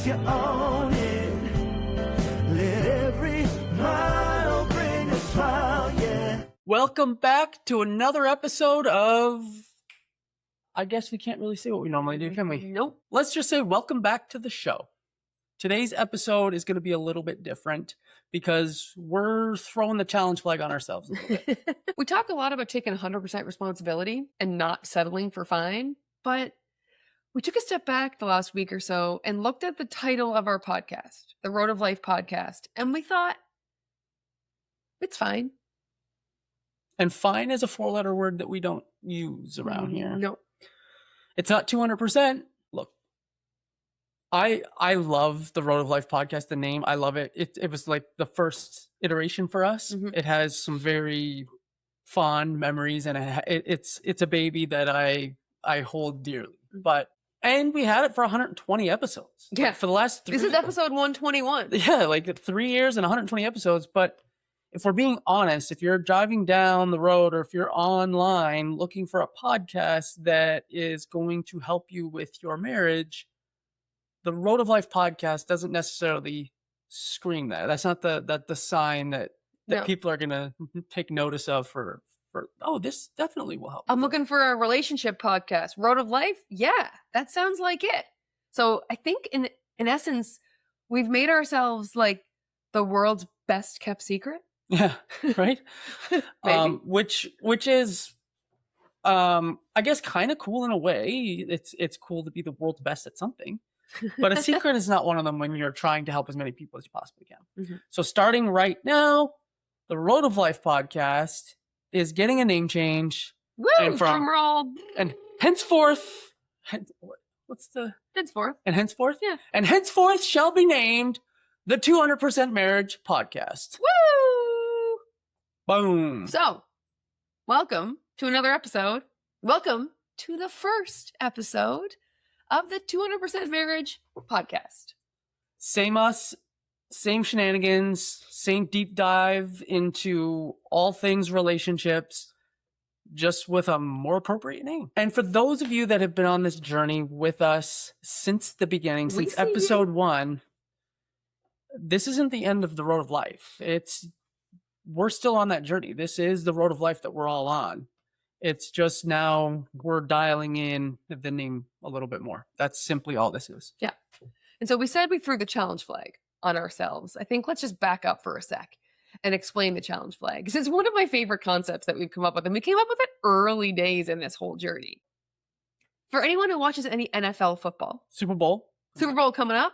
you own it. Let every mile bring a smile, yeah. Welcome back to another episode of... I guess we can't really say what we normally do, can we? Nope. Let's just say welcome back to the show. Today's episode is going to be a little bit different because we're throwing the challenge flag on ourselves a little bit. We talk a lot about taking 100% responsibility and not settling for fine, but we took a step back the last week or so and looked at the title of our podcast, the Road of Life podcast, and we thought, it's fine. And fine is a 4-letter word that we don't use around here. No. It's not 200%. Look, I love the Road of Life podcast, the name. I love it. It was like the first iteration for us. Mhm. It has some very fond memories, and it's a baby that I hold dearly. And we had it for 120 episodes. Yeah. Like, for the last 3 This is episode 121. Yeah, like 3 years and 120 episodes. But if we're being honest, if you're driving down the road or if you're online looking for a podcast that is going to help you with your marriage, the Road of Life podcast doesn't necessarily scream that. That's not the sign that No. people are going to take notice of for, oh, this definitely will help. I'm looking for a relationship podcast. Road of Life? Yeah, that sounds like it. So I think in essence, we've made ourselves like the world's best kept secret. Yeah, right? Maybe. Which is, I guess, kind of cool in a way. It's cool to be the world's best at something. But a secret is not one of them when you're trying to help as many people as you possibly can. Mhm. So starting right now, the Road of Life podcast is getting a name change. Woo! And from- Drum roll. And henceforth, what's the... Henceforth. And henceforth? Yeah. And henceforth shall be named the 200% Marriage Podcast. Woo! Boom. So, welcome to another episode. Welcome to the first episode of the 200% Marriage Podcast. Same us, same shenanigans, same deep dive into all things relationships, just with a more appropriate name. And for those of you that have been on this journey with us since the beginning, We since see you. episode 1, this isn't the end of the Road of Life. We're still on that journey. This is the Road of Life that we're all on. It's just now we're dialing in the name a little bit more. That's simply all this is. Yeah. And so we said we threw the challenge flag on ourselves. I think let's just back up for a sec and explain the challenge flag. Because it's one of my favorite concepts that we've come up with. And we came up with it early days in this whole journey. For anyone who watches any NFL football, Super Bowl. Super Bowl coming up,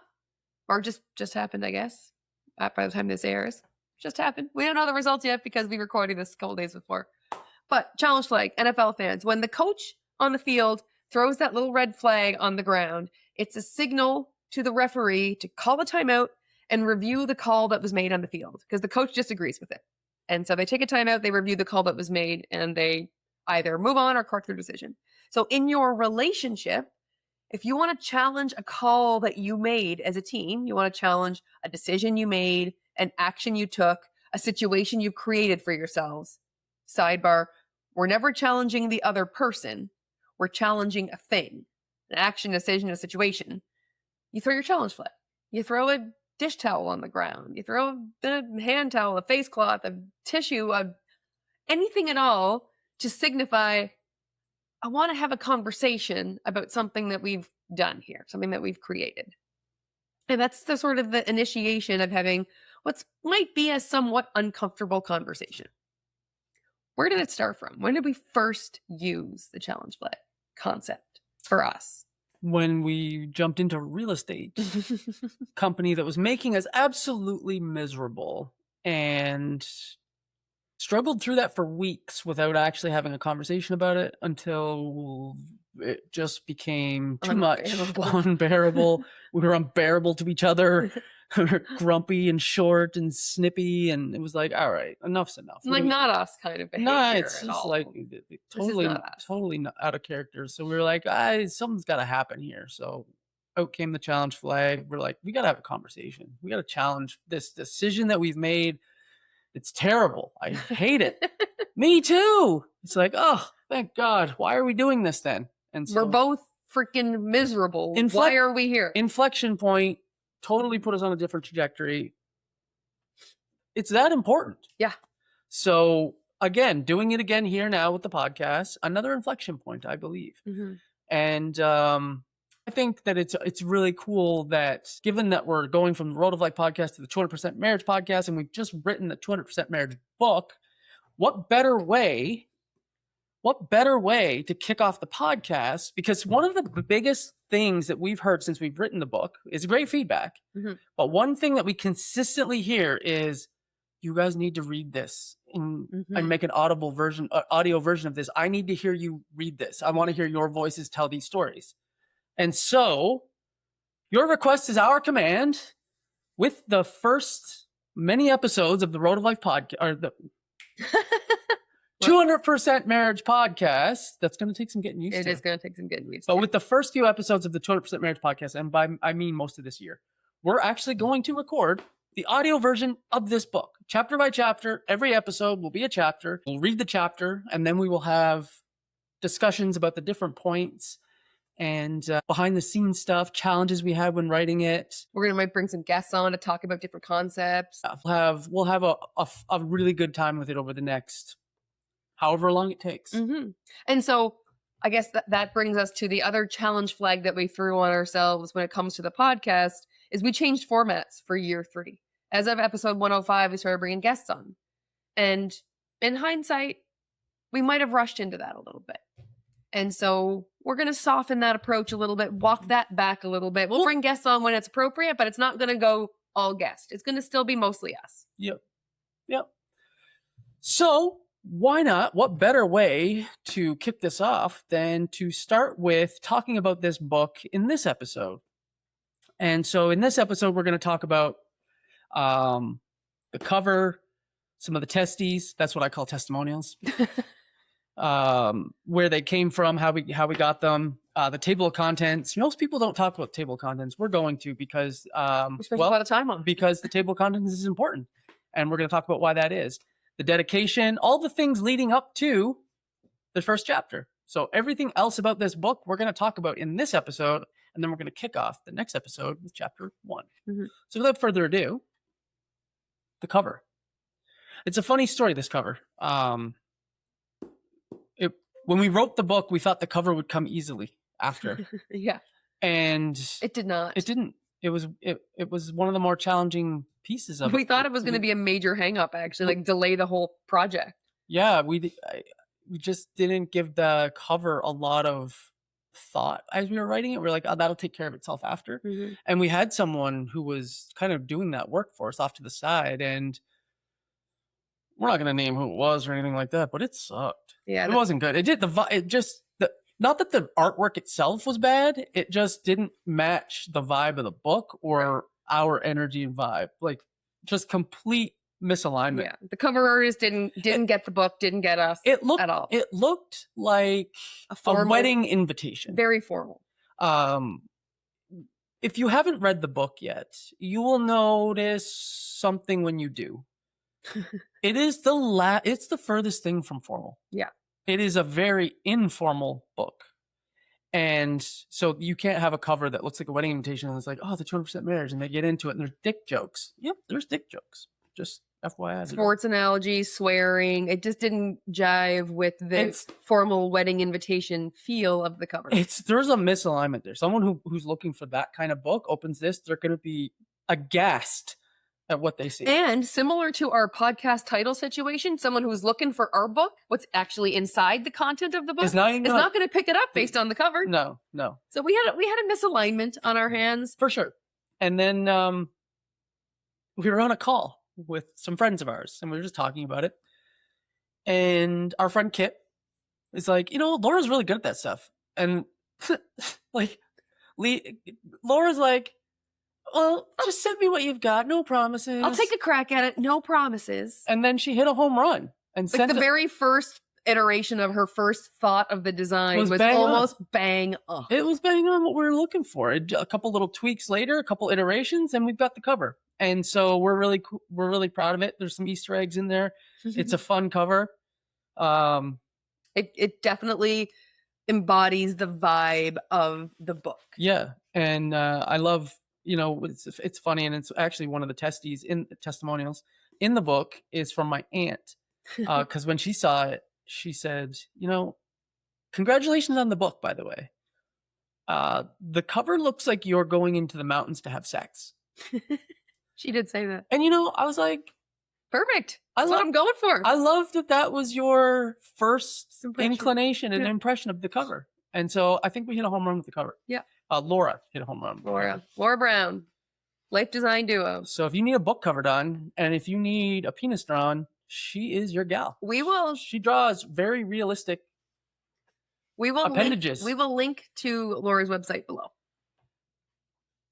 or just happened, I guess, by the time this airs. Just happened. We don't know the results yet because we recorded this a couple days before. But challenge flag, NFL fans, when the coach on the field throws that little red flag on the ground, it's a signal to the referee to call a timeout and review the call that was made on the field because the coach disagrees with it. And so they take a timeout, they review the call that was made, and they either move on or correct their decision. So in your relationship, if you want to challenge a call that you made as a team, you want to challenge a decision you made, an action you took, a situation you've created for yourselves. Sidebar, we're never challenging the other person. We're challenging a thing, an action, decision, a situation. You throw your challenge flag. You throw a dish towel on the ground. You throw a hand towel, a face cloth, a tissue, anything at all to signify, I want to have a conversation about something that we've done here, something that we've created. And that's the sort of the initiation of having what might be a somewhat uncomfortable conversation. Where did it start from? When did we first use the challenge flag concept for us? When we jumped into a real estate company that was making us absolutely miserable and struggled through that for weeks without actually having a conversation about it until it just became too much, unbearable. We were unbearable to each other. We were grumpy and short and snippy, and it was like, all right, enough's enough. Like not us kind of behavior. No, it's at just all. like totally, not us. totally not out of character. So we were like, something's got to happen here. So out came the challenge flag. We're like, we got to have a conversation. We got to challenge this decision that we've made. It's terrible. I hate it. Me too. It's like, oh, thank God. Why are we doing this then? And so We're both freaking miserable. Why are we here? Inflection point. totally put us on a different trajectory. It's that important. Yeah. So again, doing it again here now with the podcast, another inflection point, I believe. Mm-hmm. And I think that it's really cool that given that we're going from the Road of Life podcast to the 200% Marriage podcast, and we've just written the 200% Marriage book, what better way to kick off the podcast? Because one of the biggest things that we've heard since we've written the book is great feedback. Mm-hmm. But one thing that we consistently hear is, you guys need to read this and make an audio version of this. I need to hear you read this. I want to hear your voices tell these stories. And so your request is our command. With the first many episodes of the Road of Life podcast, or the 200% Marriage podcast, that's going to take some getting used to. It is going to take some getting used to. But to. with the first few episodes of the 200% Marriage podcast, and I mean most of this year, we're actually going to record the audio version of this book, chapter by chapter. Every episode will be a chapter. We'll read the chapter, and then we will have discussions about the different points and behind the scenes stuff, challenges we had when writing it. Might bring some guests on to talk about different concepts. We'll have a really good time with it over the next however long it takes. Mm-hmm. And so I guess that brings us to the other challenge flag that we threw on ourselves when it comes to the podcast, is we changed formats for year 3. As of episode 105, we started bringing guests on. And in hindsight, we might have rushed into that a little bit. And so we're going to soften that approach a little bit, walk that back a little bit. We'll bring guests on when it's appropriate, but it's not going to go all guest. It's going to still be mostly us. Yep. So why not? What better way to kick this off than to start with talking about this book in this episode? And so in this episode, we're going to talk about the cover, some of the testes. That's what I call testimonials. Where they came from, how we got them, the table of contents. Most people don't talk about table of contents. We're going to, because we spent a lot of time on it. Because the table of contents is important, and we're going to talk about why that is. The dedication, all the things leading up to the first chapter. So everything else about this book, we're going to talk about in this episode, and then we're going to kick off the next episode with chapter 1. Mm-hmm. So without further ado, the cover. It's a funny story, this cover. When we wrote the book, we thought the cover would come easily after. Yeah. And it did not. It didn't. It was one of the more challenging pieces of it. We thought it was going to be a major hang up, actually, like delay the whole project. Yeah, we just didn't give the cover a lot of thought as we were writing it. We're like, oh, that'll take care of itself after. Mm-hmm. And we had someone who was kind of doing that work for us off to the side, and we're not going to name who it was or anything like that, but it sucked. Yeah, it wasn't good. Not that the artwork itself was bad, it just didn't match the vibe of the book or our energy and vibe. Like, just complete misalignment. Yeah, the cover artist didn't get the book, didn't get us at all. It looked like a wedding invitation. Very formal. If you haven't read the book yet, you will notice something when you do. It is it's the furthest thing from formal. Yeah. It is a very informal book. And so you can't have a cover that looks like a wedding invitation and it's like, oh, the 200% marriage, and they get into it and there's dick jokes. Yep, there's dick jokes. Just FYI. Sports analogies, swearing. It just didn't jive with the formal wedding invitation feel of the cover. There's a misalignment there. Someone who's looking for that kind of book opens this, they're going to be aghast at what they see. And similar to our podcast title situation, someone who's looking for our book, what's actually inside the content of the book, is not going to pick it up based on the cover. No. So we had a misalignment on our hands. For sure. And then we were on a call with some friends of ours, and we were just talking about it. And our friend Kit is like, Laura's really good at that stuff. And Laura's like, well, just send me what you've got. No promises. I'll take a crack at it. No promises. And then she hit a home run and sent the very first iteration of her first thought of the design was almost bang up. It was bang on what we were looking for. A couple little tweaks later, a couple iterations, and we've got the cover. And so we're really proud of it. There's some Easter eggs in there. It's a fun cover. It definitely embodies the vibe of the book. Yeah, and I love it's funny, and it's actually one of the testimonials in the book is from my aunt, because when she saw it, she said, congratulations on the book, by the way. The cover looks like you're going into the mountains to have sex. She did say that. And I was like, perfect. That's what I'm going for. I love that was your first Impression. inclination and impression of the cover. And so I think we hit a home run with the cover. Yeah. Laura hit a home run. Laura Brown, Life Design Duo. So if you need a book cover done, and if you need a penis drawn, she is your gal. She draws very realistic appendages. We will link to Laura's website below.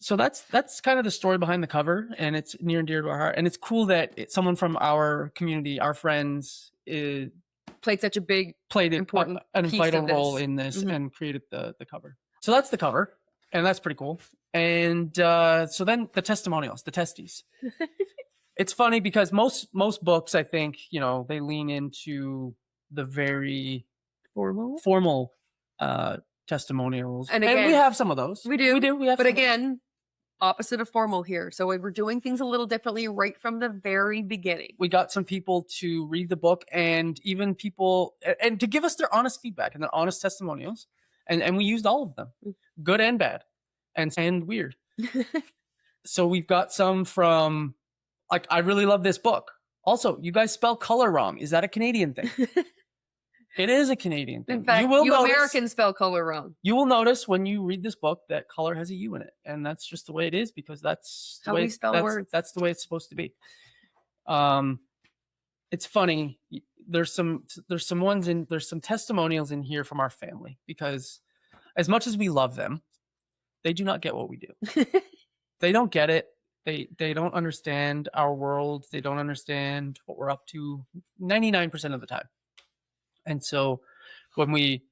So that's kind of the story behind the cover, and it's near and dear to our heart. And it's cool that someone from our community, our friends, played such a important an piece vital of this. role in this and created the cover. So that's the cover, and that's pretty cool. And so then the testimonials, the testies. It's funny because most books, I think, they lean into the very formal testimonials, and we have some of those. We do. We have, but again, opposite of formal here. So we're doing things a little differently right from the very beginning. We got some people to read the book, and even people and to give us their honest feedback and their honest testimonials, and we used all of them, good and bad, and weird. So we've got some from like, I really love this book. Also, you guys spell color wrong. Is that a Canadian thing? It is a Canadian thing. In fact, you Americans spell color wrong. You will notice when you read this book that color has a U in it, and that's just the way it is, because that's the how way we spell words. That's the way it's supposed to be. It's funny. There's some testimonials in here from our family, because as much as we love them, they do not get what we do. They don't get it. They don't understand our world. They don't understand what we're up to 99% of the time. And so when we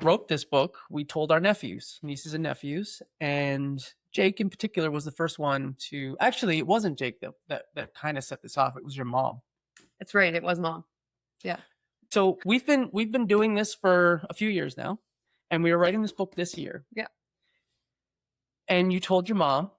wrote this book, we told our nieces and nephews, and Jake in particular was the first one to, actually, it wasn't Jake that kind of set this off. It was your mom. That's right. It was Mom. Yeah. So we've been doing this for a few years now, and we were writing this book this year. Yeah. And you told your mom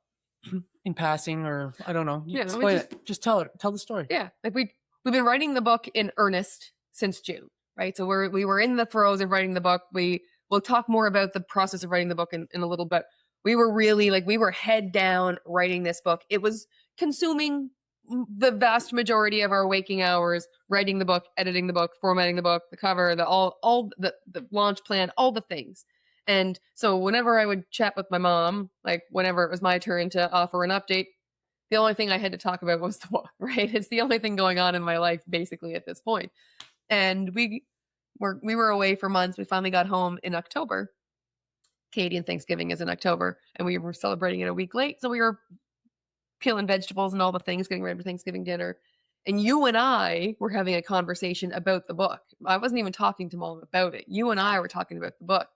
in passing, or I don't know. Explain it. Just tell the story. Yeah. Like we've been writing the book in earnest since June. Right. So we were in the throes of writing the book. We'll talk more about the process of writing the book in a little bit. We were really we were head down writing this book. It was consuming the vast majority of our waking hours, writing the book, editing the book, formatting the book, the cover, all the launch plan, all the things. And so whenever I would chat with my mom, like whenever it was my turn to offer an update, the only thing I had to talk about was the book, right? It's the only thing going on in my life basically at this point. And we were away for months. We finally got home in October. Canadian Thanksgiving is in October, and we were celebrating it a week late. So we were peeling vegetables and all the things, getting ready for Thanksgiving dinner. And you and I were having a conversation about the book. I wasn't even talking to Mom about it. You and I were talking about the book.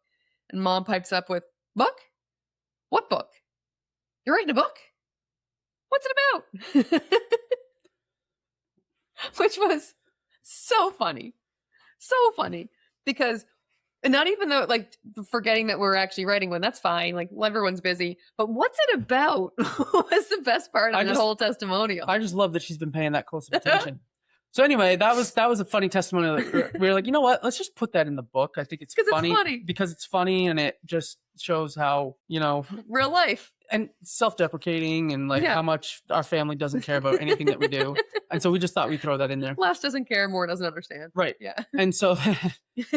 And Mom pipes up with, book? What book? You're writing a book? What's it about? Which was so funny because, and not even though forgetting that we're actually writing one, that's fine. Like everyone's busy, but what's it about was the best part of the whole testimonial. I just love that she's been paying that close of attention. So anyway, that was a funny testimonial. We were like, you know what? Let's just put that in the book. I think it's funny because it's funny, and it just shows how, real life and self-deprecating, and how much our family doesn't care about anything that we do. And so we just thought we'd throw that in there. Less doesn't care, more doesn't understand. Right. Yeah. And so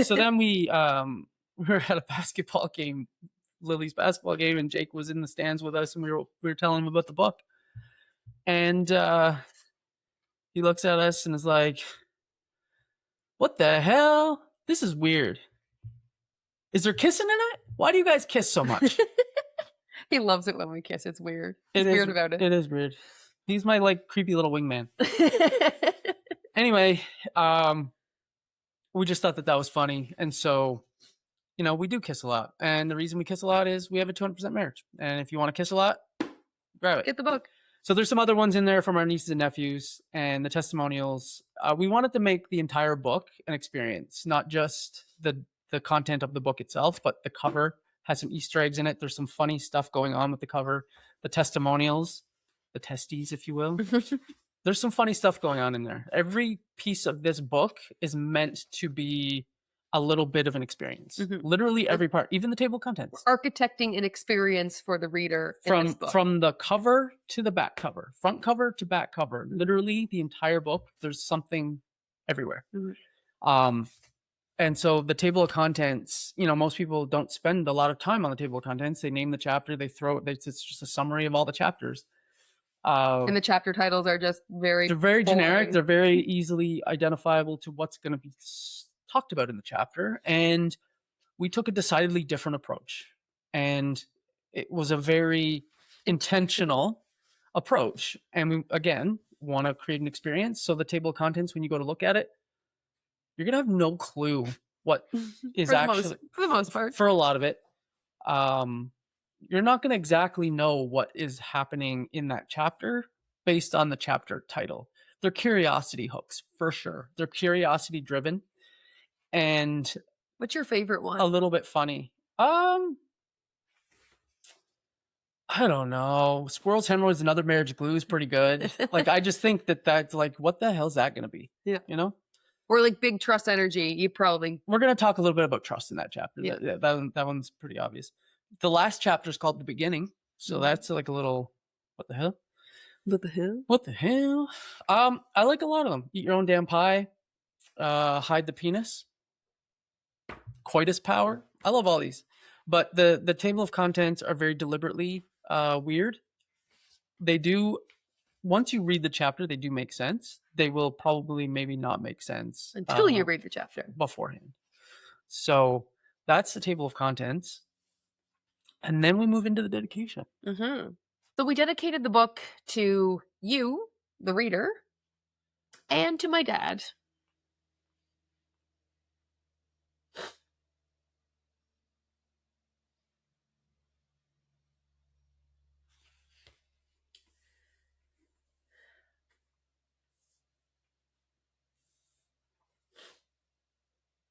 then we were at a basketball game, Lily's basketball game, and Jake was in the stands with us, and we were telling him about the book. And he looks at us and is like, "What the hell? This is weird. Is there kissing in it? Why do you guys kiss so much?" He loves it when we kiss. It's weird. He's weird about it. It is weird. He's my creepy little wingman. Anyway, we just thought that was funny. And so, we do kiss a lot. And the reason we kiss a lot is we have a 200% marriage. And if you want to kiss a lot, grab it. Get the book. So there's some other ones in there from our nieces and nephews and the testimonials. We wanted to make the entire book an experience, not just the content of the book itself, but the cover, has some Easter eggs in it. There's some funny stuff going on with the cover, the testimonials, the testes, if you will. There's some funny stuff going on in there. Every piece of this book is meant to be a little bit of an experience. Literally every part, even the table of contents. Architecting an experience for the reader in this book. From the cover to the back cover, front cover to back cover, literally the entire book, there's something everywhere. And so the table of contents, you know, most people don't spend a lot of time on the table of contents. They name the chapter, they throw it, it's just a summary of all the chapters. And the chapter titles are just they're very generic. They're very easily identifiable to what's going to be talked about in the chapter. And we took a decidedly different approach. And it was a very intentional approach. And we, again, want to create an experience. So the table of contents, when you go to look at it, you're going to have no clue what is actually, for the most part, for a lot of it. You're not going to exactly know what is happening in that chapter based on the chapter title. They're curiosity hooks, for sure. They're curiosity driven. And what's your favorite one? A little bit funny. I don't know. Squirrels, Hemorrhoids, and Other Marriage Glue is pretty good. Like, I just think that's like, what the hell is that going to be? Yeah. You know? Or like Big Trust Energy. We're going to talk a little bit about trust in that chapter. Yeah. That one's pretty obvious. The last chapter is called The Beginning. So that's like a little, what the hell? What the hell? What the hell? I like a lot of them. Eat Your Own Damn Pie. Hide the Penis. Coitus Power. I love all these. But the table of contents are very deliberately weird. They do, once you read the chapter, they do make sense. They will probably maybe not make sense. Until you read the chapter. Beforehand. So that's the table of contents. And then we move into the dedication. So we dedicated the book to you, the reader, and to my dad.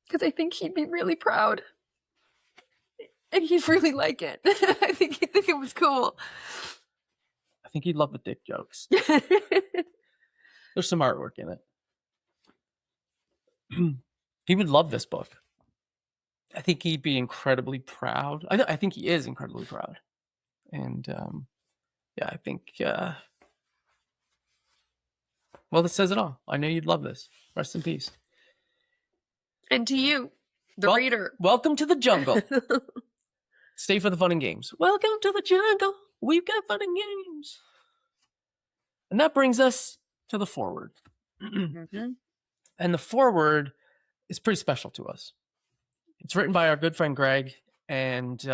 Because I think he'd be really proud. And he'd really like it. I think he'd think it was cool. I think he'd love the dick jokes. There's some artwork in it. He would love this book. I think he'd be incredibly proud. I think he is incredibly proud. And yeah, I think, well, this says it all. I know you'd love this. Rest in peace. And to you, the reader. Welcome to the jungle. Stay for the fun and games. Welcome to the jungle. We've got fun and games. And that brings us to the foreword. And the foreword is pretty special to us. It's written by our good friend Greg, and you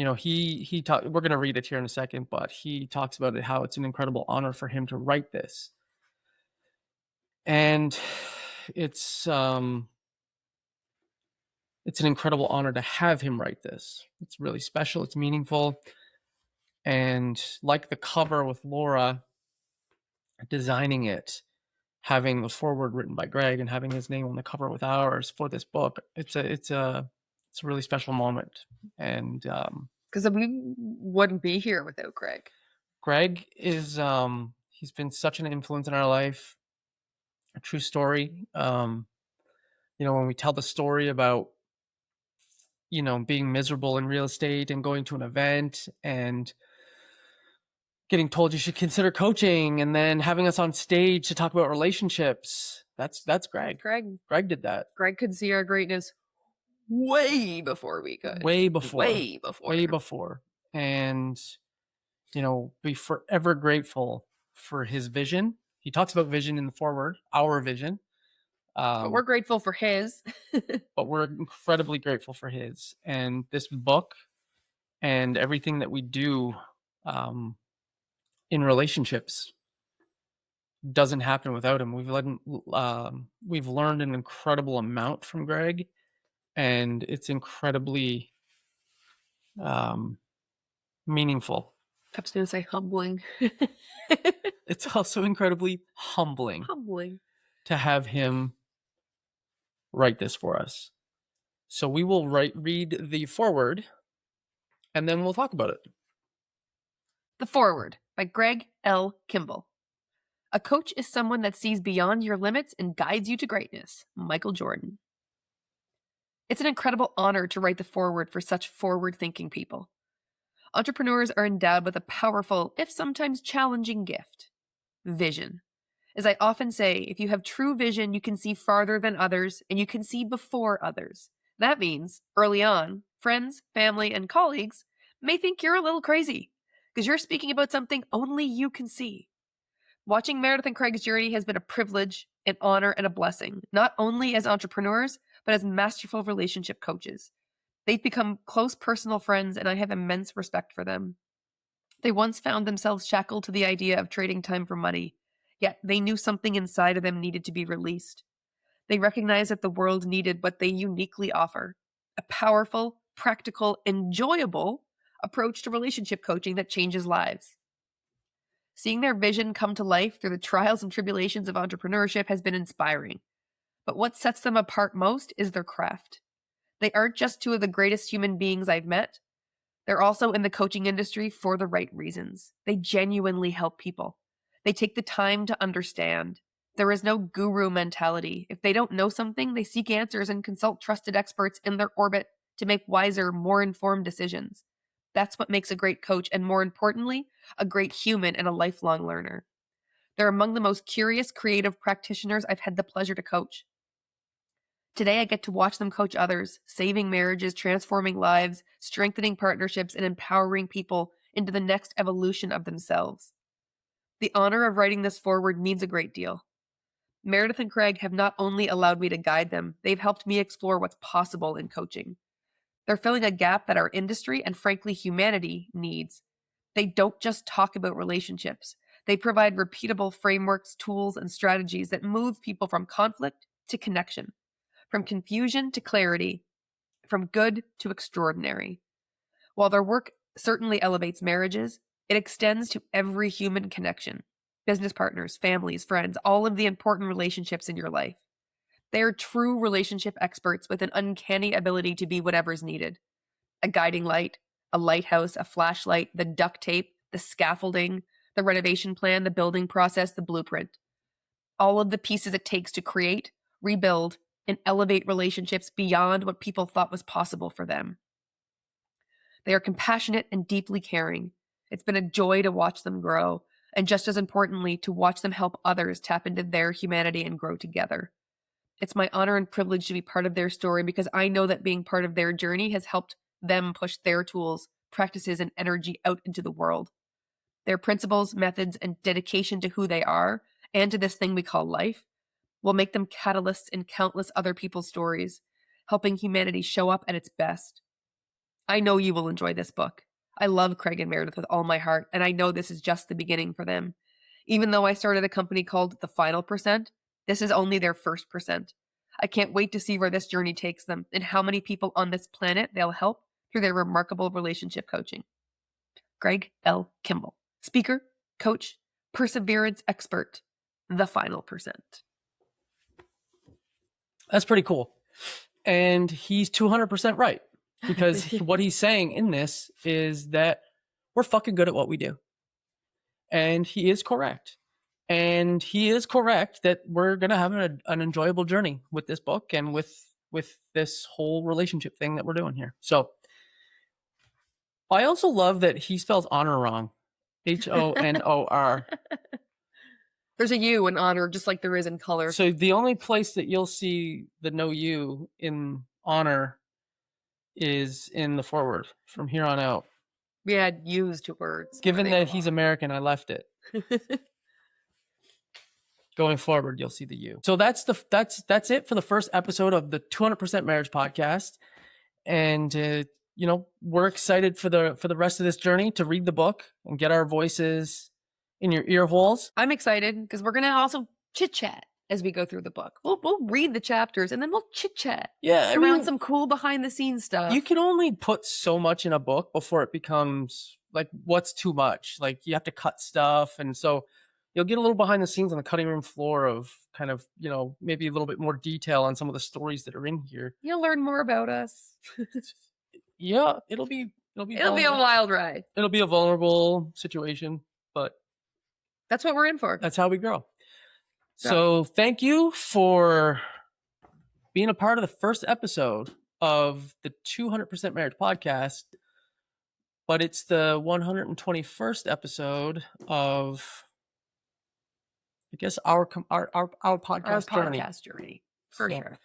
know, we're going to read it here in a second, but he talks about it, how it's an incredible honor for him to write this. And it's an incredible honor to have him write this. It's really special. It's meaningful. And like the cover with Laura designing it, having the foreword written by Greg and having his name on the cover with ours for this book, it's a really special moment. And because we wouldn't be here without Greg. Greg is he's been such an influence in our life. A true story. You know, when we tell the story about, you know, being miserable in real estate and going to an event and getting told you should consider coaching, and then having us on stage to talk about relationships, that's Greg. Greg did that. Greg could see our greatness way before we could. Way before. And, you know, be forever grateful for his vision. He talks about vision in the foreword, our vision. But we're grateful for his. But we're incredibly grateful for his. And this book and everything that we do in relationships doesn't happen without him. We've learned an incredible amount from Greg, and it's incredibly meaningful. I was going to say humbling. It's also incredibly humbling to have him write this for us. So we will read the foreword, and then we'll talk about it. The Foreword by Greg L. Kimball. A coach is someone that sees beyond your limits and guides you to greatness. Michael Jordan. It's an incredible honor to write the foreword for such forward-thinking people. Entrepreneurs are endowed with a powerful, if sometimes challenging gift: vision. As I often say, if you have true vision, you can see farther than others, and you can see before others. That means, early on, friends, family, and colleagues may think you're a little crazy, because you're speaking about something only you can see. Watching Meredith and Craig's journey has been a privilege, an honor, and a blessing, not only as entrepreneurs, but as masterful relationship coaches. They've become close personal friends, and I have immense respect for them. They once found themselves shackled to the idea of trading time for money, yet they knew something inside of them needed to be released. They recognized that the world needed what they uniquely offer: a powerful, practical, enjoyable approach to relationship coaching that changes lives. Seeing their vision come to life through the trials and tribulations of entrepreneurship has been inspiring. But what sets them apart most is their craft. They aren't just two of the greatest human beings I've met. They're also in the coaching industry for the right reasons. They genuinely help people. They take the time to understand. There is no guru mentality. If they don't know something, they seek answers and consult trusted experts in their orbit to make wiser, more informed decisions. That's what makes a great coach, and more importantly, a great human and a lifelong learner. They're among the most curious, creative practitioners I've had the pleasure to coach. Today, I get to watch them coach others, saving marriages, transforming lives, strengthening partnerships, and empowering people into the next evolution of themselves. The honor of writing this forward means a great deal. Meredith and Craig have not only allowed me to guide them, they've helped me explore what's possible in coaching. They're filling a gap that our industry and frankly humanity needs. They don't just talk about relationships. They provide repeatable frameworks, tools, and strategies that move people from conflict to connection, from confusion to clarity, from good to extraordinary. While their work certainly elevates marriages, it extends to every human connection: business partners, families, friends, all of the important relationships in your life. They are true relationship experts with an uncanny ability to be whatever's needed: a guiding light, a lighthouse, a flashlight, the duct tape, the scaffolding, the renovation plan, the building process, the blueprint. All of the pieces it takes to create, rebuild, and elevate relationships beyond what people thought was possible for them. They are compassionate and deeply caring. It's been a joy to watch them grow, and just as importantly, to watch them help others tap into their humanity and grow together. It's my honor and privilege to be part of their story, because I know that being part of their journey has helped them push their tools, practices, and energy out into the world. Their principles, methods, and dedication to who they are and to this thing we call life will make them catalysts in countless other people's stories, helping humanity show up at its best. I know you will enjoy this book. I love Craig and Meredith with all my heart, and I know this is just the beginning for them. Even though I started a company called The Final Percent, this is only their first percent. I can't wait to see where this journey takes them and how many people on this planet they'll help through their remarkable relationship coaching. Greg L. Kimball, speaker, coach, perseverance expert, The Final Percent. That's pretty cool. And he's 200% right, because what he's saying in this is that we're fucking good at what we do. And he is correct. And he is correct that we're going to have an enjoyable journey with this book and with this whole relationship thing that we're doing here. So I also love that he spells honor wrong. Honor. There's a U in honor, just like there is in color. So the only place that you'll see the no U in honor is in the foreword from here on out. We had U's to words. Given that he's American, I left it. Going forward, you'll see the U. So that's it for the first episode of the 200% Marriage Podcast. And we're excited for the rest of this journey to read the book and get our voices in your ear holes. I'm excited because we're going to also chit chat as we go through the book. We'll read the chapters and then we'll chit chat. Yeah, around some cool behind the scenes stuff. You can only put so much in a book before it becomes like, what's too much? Like, you have to cut stuff, and so You'll get a little behind the scenes on the cutting room floor of kind of, maybe a little bit more detail on some of the stories that are in here. You'll learn more about us. Yeah, it'll be It'll be a vulnerable. wild ride. It'll be a vulnerable situation, but That's what we're in for. that's how we grow. Yeah. So thank you for being a part of the first episode of the 200% Marriage podcast, but it's the 121st episode of, I guess, our podcast Our journey. podcast journey. For So, sure.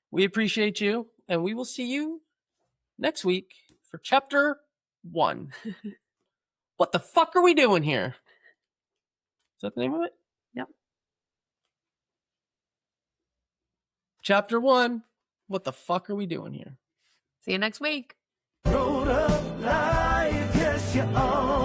we appreciate you, and we will see you next week for chapter 1. What the fuck are we doing here? Is that the name of it? Yep. Chapter 1. What the fuck are we doing here? See you next week. Grown up life, yes, you are.